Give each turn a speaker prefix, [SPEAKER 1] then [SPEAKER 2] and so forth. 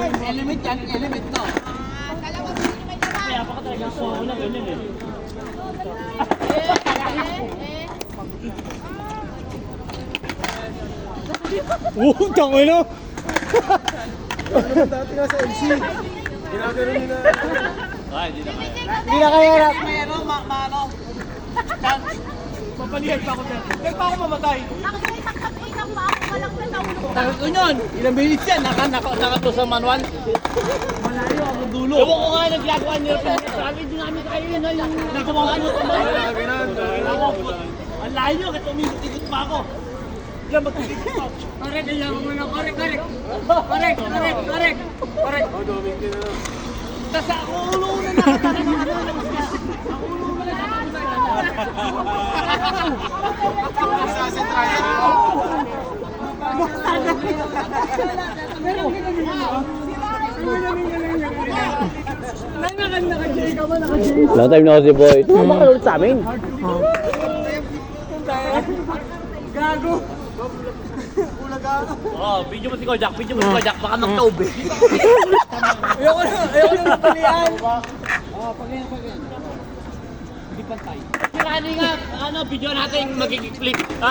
[SPEAKER 1] Element yan, element to.
[SPEAKER 2] Kaya pa ka talaga sa una, ganyan eh.
[SPEAKER 3] Tangin na!
[SPEAKER 4] Dati nga sa LC. Ginagano nila.
[SPEAKER 2] Ay, hindi na kaya.
[SPEAKER 3] Hindi na kaya harap.
[SPEAKER 1] May ano, maano. Chance. Mapalihag pa ako dyan. Kaya pa ako mamatay. Takot ko yun. Ilang minutes yan. Nakato sa manual. Malayo ako dulo.
[SPEAKER 2] Ewan ko nga naglagawa niyo. Sabi din namin kayo yun.
[SPEAKER 1] Nakawakan mo tumayo.
[SPEAKER 4] Ganun.
[SPEAKER 1] Ang layo. Kaya tumikot pa ako. Yan, magkikit pa.
[SPEAKER 3] Correct, kaya mo muna. Correct.
[SPEAKER 4] Oh, doming din na.
[SPEAKER 1] Tapos ako ulo na nakatalaga. Ako ulo na
[SPEAKER 4] Isa sa trial.
[SPEAKER 2] Long time no si boy. Tumama ka ulit sa amin.
[SPEAKER 3] Gago.
[SPEAKER 2] Oh, video mo si Kojak. Baka magtaob eh.
[SPEAKER 3] Ayoko na mapalian.
[SPEAKER 1] Hindi pantay.
[SPEAKER 2] Sirani nga, ano, video natin magiging clip. Ay,